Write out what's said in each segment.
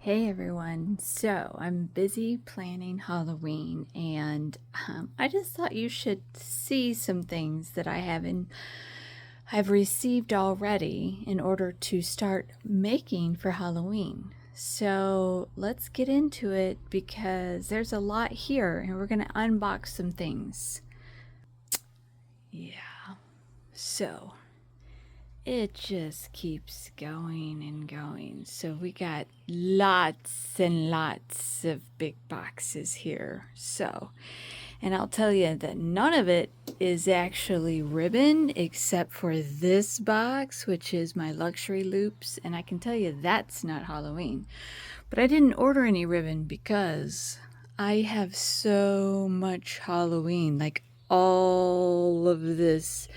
Hey everyone, so I'm busy planning Halloween and I just thought you should see some things that I've received already in order to start making for Halloween. So let's get into it because there's a lot here and we're going to unbox some things. Yeah, so it just keeps going and going. So we got lots and lots of big boxes here. And I'll tell you that none of it is actually ribbon except for this box, which is my luxury loops. And I can tell you that's not Halloween. But I didn't order any ribbon because I have so much Halloween. Like all of this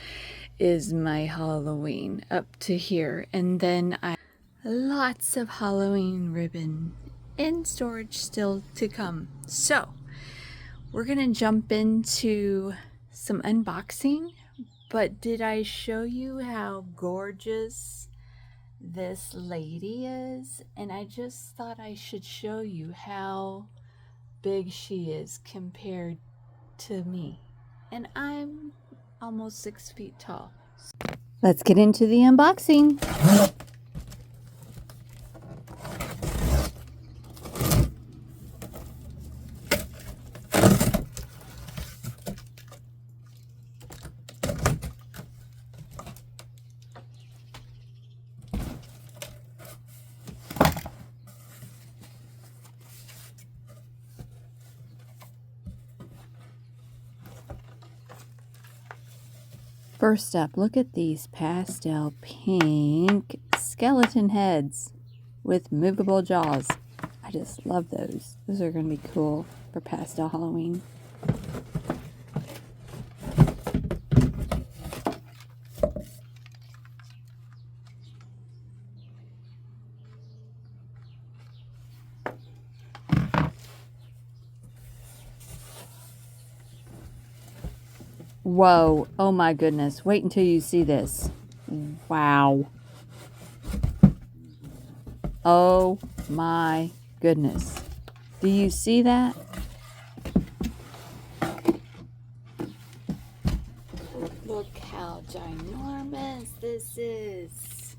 is my Halloween up to here. And then I lots of Halloween ribbon in storage still to come. So we're gonna jump into some unboxing. But did I show you how gorgeous this lady is? And I just thought I should show you how big she is compared to me. And I'm almost 6 feet tall. Let's get into the unboxing. First up, look at these pastel pink skeleton heads with movable jaws. I just love those. Those are going to be cool for pastel Halloween. Whoa, oh my goodness. Wait until you see this. Wow. Oh my goodness. Do you see that? Look how ginormous this is.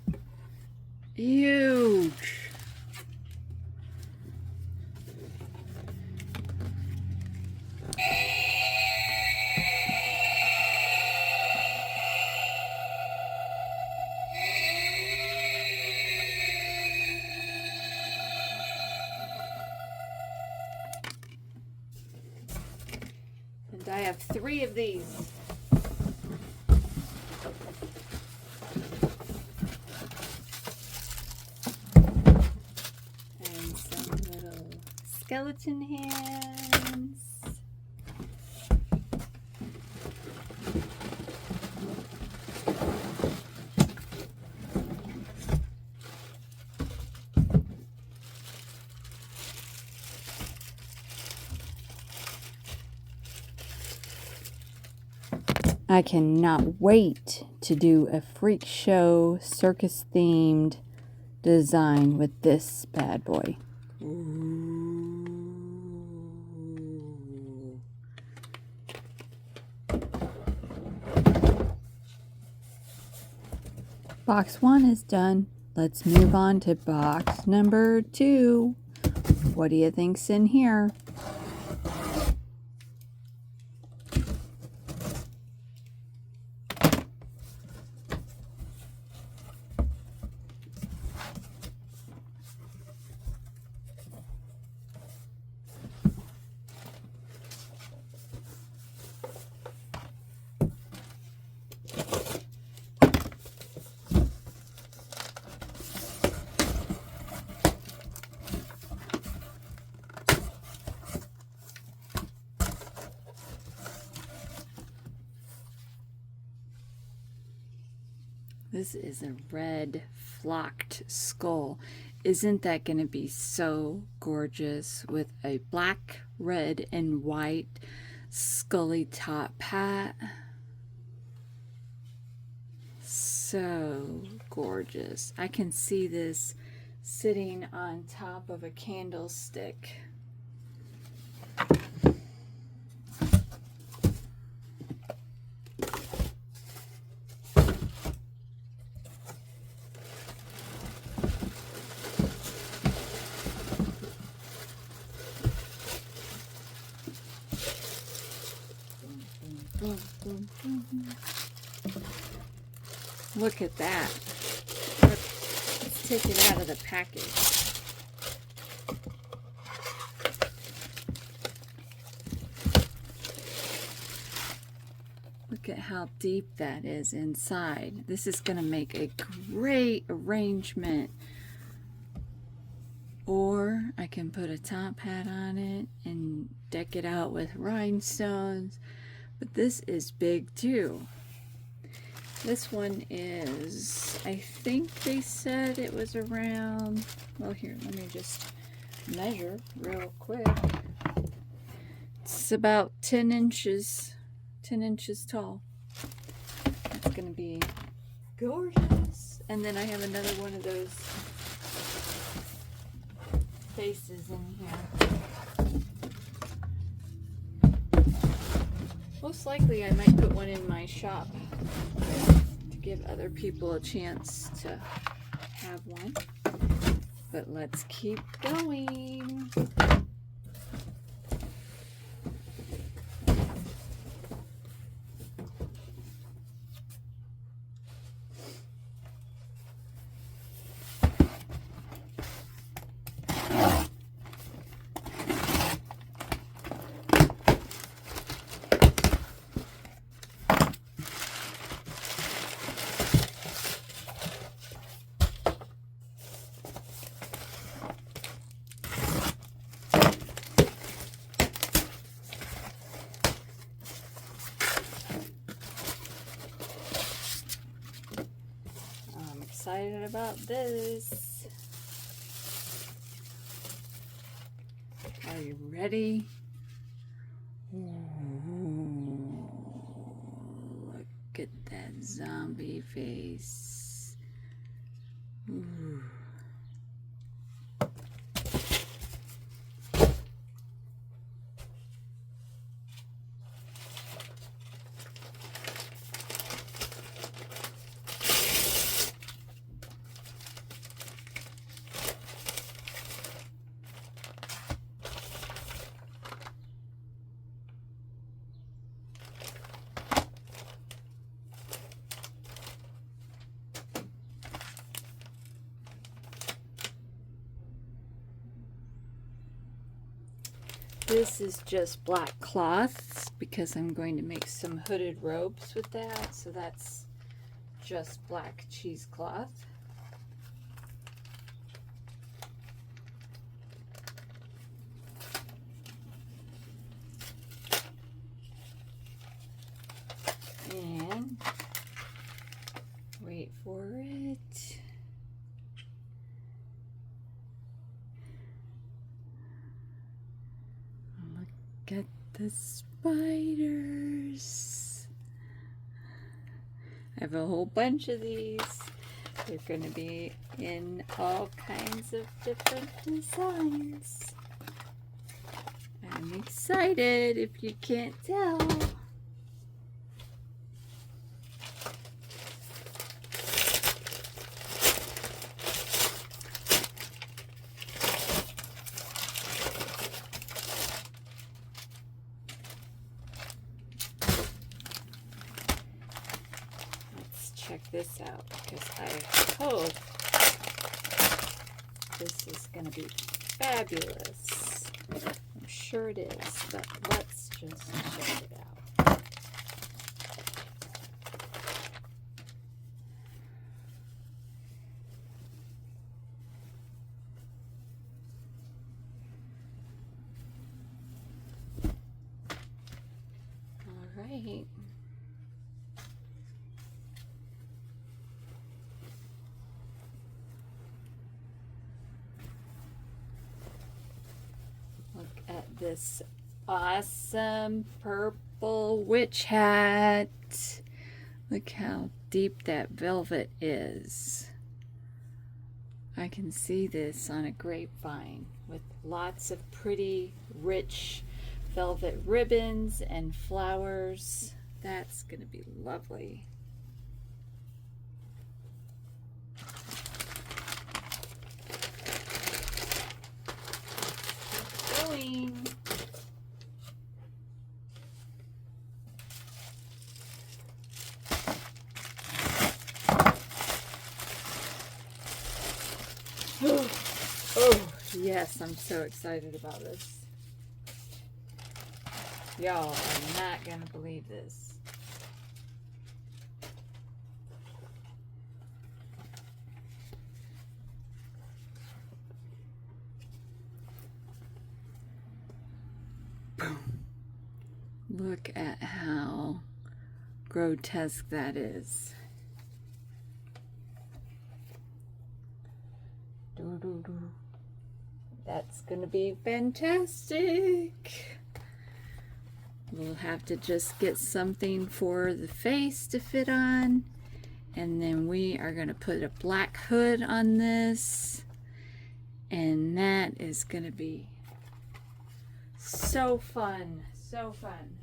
Huge. And I have 3 of these. And some little skeleton hands. I cannot wait to do a freak show circus themed design with this bad boy. Ooh. Box 1 is done. Let's move on to box number 2. What do you think's in here? This is a red flocked skull. Isn't that going to be so gorgeous with a black, red, and white scully top hat? So gorgeous. I can see this sitting on top of a candlestick. Look at that. Let's take it out of the package. Look at how deep that is inside. This is going to make a great arrangement. Or I can put a top hat on it and deck it out with rhinestones. But this is big too. This one is, I think they said it was around, well here, let me just measure real quick. It's about 10 inches tall. That's gonna be gorgeous. And then I have another one of those faces in here. Most likely I might put one in my shop to give other people a chance to have one. But let's keep going. Excited about this. Are you ready? Ooh, look at that zombie face. Ooh. This is just black cloth because I'm going to make some hooded robes with that. So that's just black cheesecloth. And wait for it. Look at the spiders. I have a whole bunch of these. They're going to be in all kinds of different designs. I'm excited if you can't tell. Check this out because I hope this is going to be fabulous. I'm sure it is, but let's just check it out. All right. At this awesome purple witch hat. Look how deep that velvet is. I can see this on a grapevine with lots of pretty, rich velvet ribbons and flowers. That's going to be lovely. Keep going. Oh, yes, I'm so excited about this. Y'all are not going to believe this. Look at how grotesque that is. That's gonna be fantastic. We'll have to just get something for the face to fit on, and then we are gonna put a black hood on this, and that is gonna be so fun, so fun.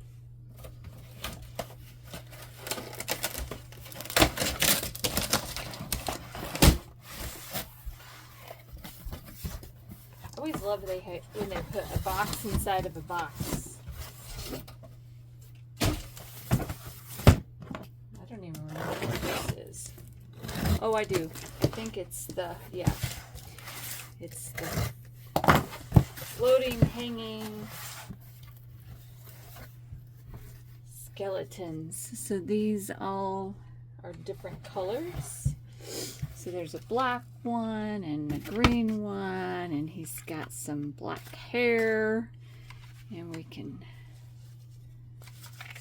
I always love when they put a box inside of a box. I don't even remember what this is. Oh, I do. I think it's the, yeah. It's the floating, hanging skeletons. So these all are different colors. So there's a black one and a green one, and he's got some black hair, and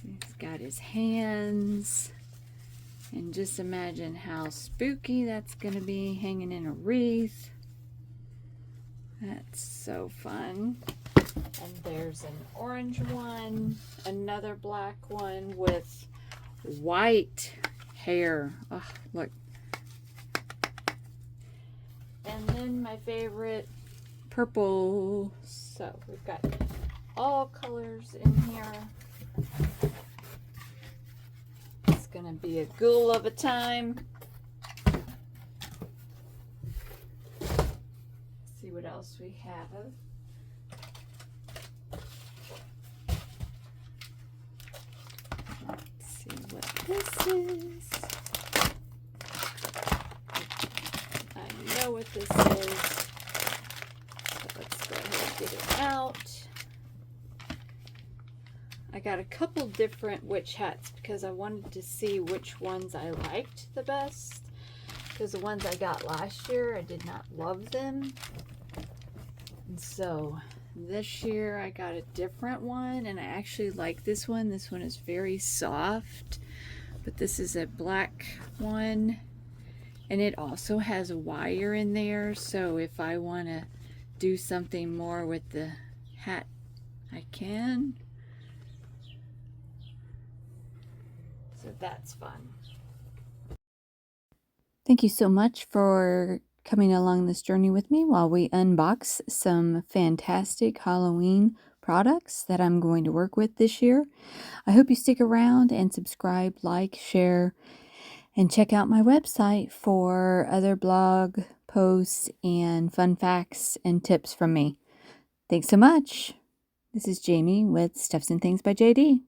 he's got his hands, and just imagine how spooky that's going to be hanging in a wreath. That's so fun. And there's an orange one, another black one with white hair. Oh, look. And then my favorite, purple. So we've got all colors in here. It's gonna be a ghoul of a time. Let's see what else we have. Let's see what this is. Know what this is, so let's go ahead and get it out. I got a couple different witch hats because I wanted to see which ones I liked the best, because the ones I got last year I did not love them, and so this year I got a different one, and I actually like this one. This one is very soft, but this is a black one. And it also has a wire in there, so if I want to do something more with the hat, I can. So that's fun. Thank you so much for coming along this journey with me while we unbox some fantastic Halloween products that I'm going to work with this year. I hope you stick around and subscribe, like, share, and check out my website for other blog posts and fun facts and tips from me. Thanks so much. This is Jamie with Stuffs and Things by JD.